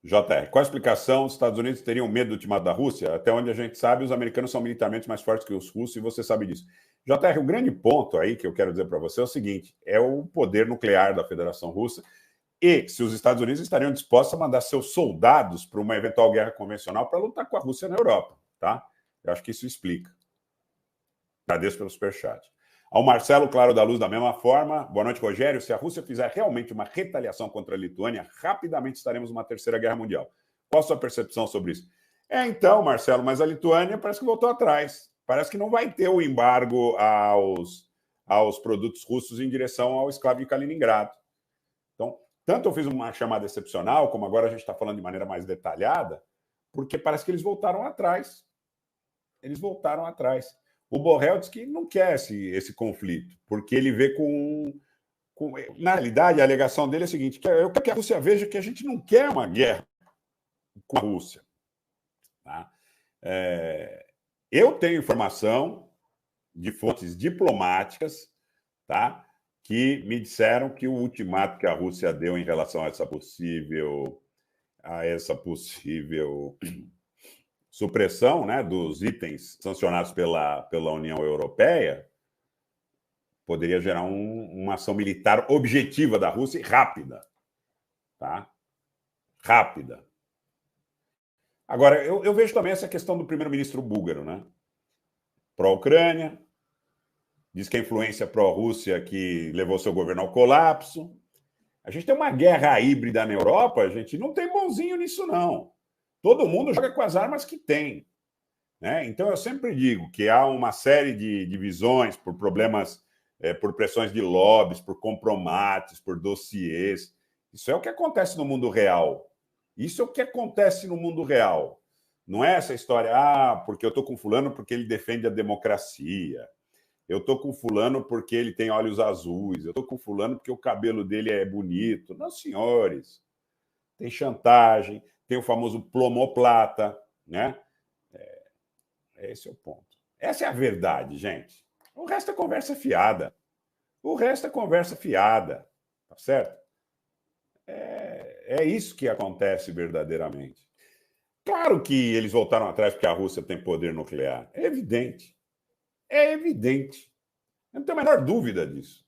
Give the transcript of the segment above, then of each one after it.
JR, qual a explicação? Os Estados Unidos teriam medo do ultimato da Rússia? Até onde a gente sabe, os americanos são militarmente mais fortes que os russos e você sabe disso. JR, o grande ponto aí que eu quero dizer para você é o seguinte: é o poder nuclear da Federação Russa e se os Estados Unidos estariam dispostos a mandar seus soldados para uma eventual guerra convencional para lutar com a Rússia na Europa, tá? Eu acho que isso explica. Agradeço pelo superchat. Ao Marcelo Claro da Luz, da mesma forma. Boa noite, Rogério. Se a Rússia fizer realmente uma retaliação contra a Lituânia, rapidamente estaremos numa terceira guerra mundial. Qual a sua percepção sobre isso? Então, Marcelo, mas a Lituânia parece que voltou atrás. Parece que não vai ter o embargo aos produtos russos em direção ao escravo de Kaliningrado. Então, tanto eu fiz uma chamada excepcional, como agora a gente está falando de maneira mais detalhada, porque parece que eles voltaram atrás. Eles voltaram atrás. O Borrell diz que não quer esse conflito, porque ele vê com. Na realidade, a alegação dele é a seguinte: eu quero que a Rússia veja que a gente não quer uma guerra com a Rússia. Tá? Eu tenho informação de fontes diplomáticas, tá, que me disseram que o ultimato que a Rússia deu em relação a essa possível supressão, né, dos itens sancionados pela União Europeia poderia gerar uma ação militar objetiva da Rússia e rápida. Tá? Rápida. Agora, eu vejo também essa questão do primeiro-ministro búlgaro, né? Pró-Ucrânia, diz que a influência pró-Rússia que levou seu governo ao colapso. A gente tem uma guerra híbrida na Europa, a gente não tem bonzinho nisso, não. Todo mundo joga com as armas que tem. Né? Então, eu sempre digo que há uma série de divisões por problemas, por pressões de lobbies, por compromates, por dossiês. Isso é o que acontece no mundo real. Isso é o que acontece no mundo real. Não é essa história, porque eu estou com fulano porque ele defende a democracia. Eu estou com fulano porque ele tem olhos azuis. Eu estou com fulano porque o cabelo dele é bonito. Não, senhores. Tem chantagem, tem o famoso plomoplata, né? Esse é o ponto. Essa é a verdade, gente. O resto é conversa fiada. O resto é conversa fiada. Tá certo? É isso que acontece verdadeiramente. Claro que eles voltaram atrás porque a Rússia tem poder nuclear. É evidente. É evidente. Eu não tenho a menor dúvida disso.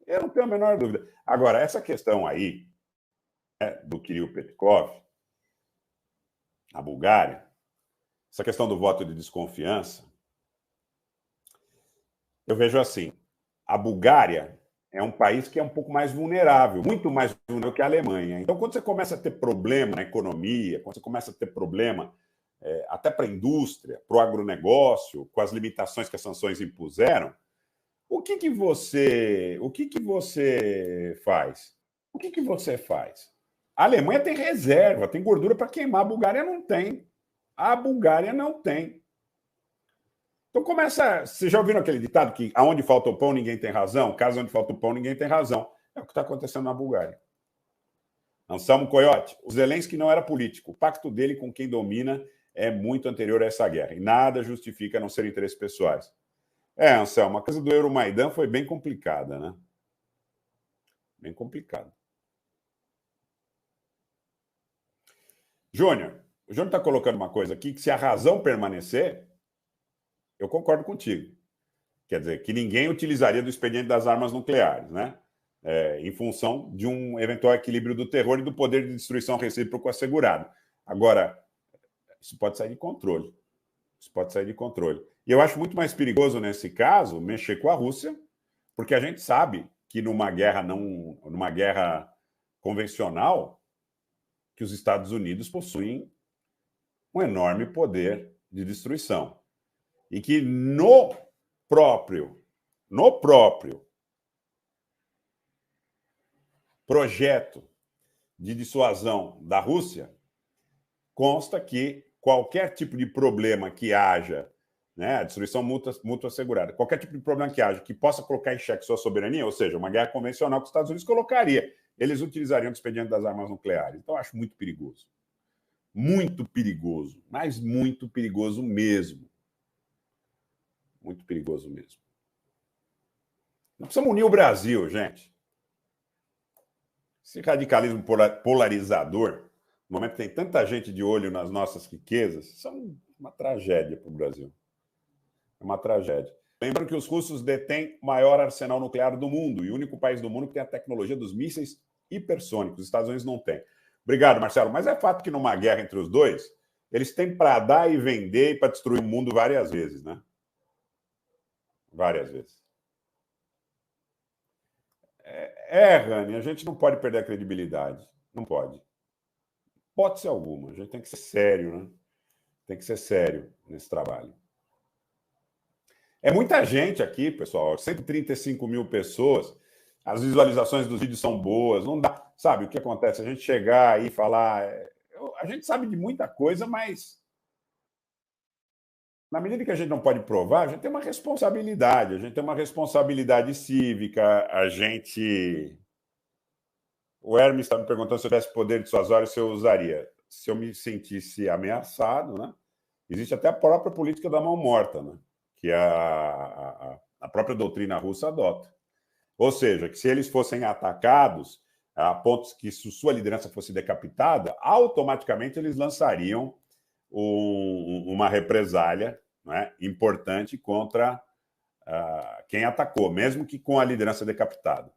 Eu não tenho a menor dúvida. Agora, essa questão aí, né, do Kirill Petkov, na Bulgária, essa questão do voto de desconfiança, eu vejo assim, a Bulgária é um país que é um pouco mais vulnerável, muito mais vulnerável que a Alemanha. Então, quando você começa a ter problema na economia, quando você começa a ter problema até para a indústria, para o agronegócio, com as limitações que as sanções impuseram, o que você faz? O que você faz? A Alemanha tem reserva, tem gordura para queimar, a Bulgária não tem. A Bulgária não tem. Então começa. Vocês já ouviram aquele ditado que aonde falta o pão, ninguém tem razão? Caso onde falta o pão, ninguém tem razão. É o que está acontecendo na Bulgária. Anselmo Coyote, o Zelensky não era político. O pacto dele com quem domina é muito anterior a essa guerra. E nada justifica não ser interesses pessoais. Anselmo, a coisa do Euromaidan foi bem complicada, né? Bem complicada. Júnior, o Júnior está colocando uma coisa aqui que se a razão permanecer, eu concordo contigo. Quer dizer, que ninguém utilizaria do expediente das armas nucleares, né? Em função de um eventual equilíbrio do terror e do poder de destruição recíproco assegurado. Agora, isso pode sair de controle. Isso pode sair de controle. E eu acho muito mais perigoso, nesse caso, mexer com a Rússia, porque a gente sabe que numa guerra convencional, que os Estados Unidos possuem um enorme poder de destruição. E que no próprio projeto de dissuasão da Rússia, consta que qualquer tipo de problema que haja, né, a destruição mútua assegurada, qualquer tipo de problema que haja que possa colocar em xeque sua soberania, ou seja, uma guerra convencional que os Estados Unidos colocaria, eles utilizariam o expediente das armas nucleares. Então, eu acho muito perigoso. Muito perigoso, mas muito perigoso mesmo. Muito perigoso mesmo. Nós precisamos unir o Brasil, gente. Esse radicalismo polarizador no momento que tem tanta gente de olho nas nossas riquezas, isso é uma tragédia para o Brasil. É uma tragédia. Lembrando que os russos detêm o maior arsenal nuclear do mundo e o único país do mundo que tem a tecnologia dos mísseis hipersônicos. Os Estados Unidos não têm. Obrigado, Marcelo. Mas é fato que numa guerra entre os dois, eles têm para dar e vender e para destruir o mundo várias vezes, né? Várias vezes. Rani, a gente não pode perder a credibilidade. Não pode. Pode ser alguma. A gente tem que ser sério, né? Tem que ser sério nesse trabalho. É muita gente aqui, pessoal. 135 mil pessoas. As visualizações dos vídeos são boas. Não dá. Sabe o que acontece? A gente chegar aí e falar. A gente sabe de muita coisa, mas na medida que a gente não pode provar, a gente tem uma responsabilidade. A gente tem uma responsabilidade cívica. A gente. O Hermes está me perguntando se eu tivesse poder de suas horas, se eu usaria. Se eu me sentisse ameaçado, né? Existe até a própria política da mão morta, né? Que a própria doutrina russa adota. Ou seja, que se eles fossem atacados a pontos que se sua liderança fosse decapitada, automaticamente eles lançariam uma represália, né, importante contra quem atacou, mesmo que com a liderança decapitada.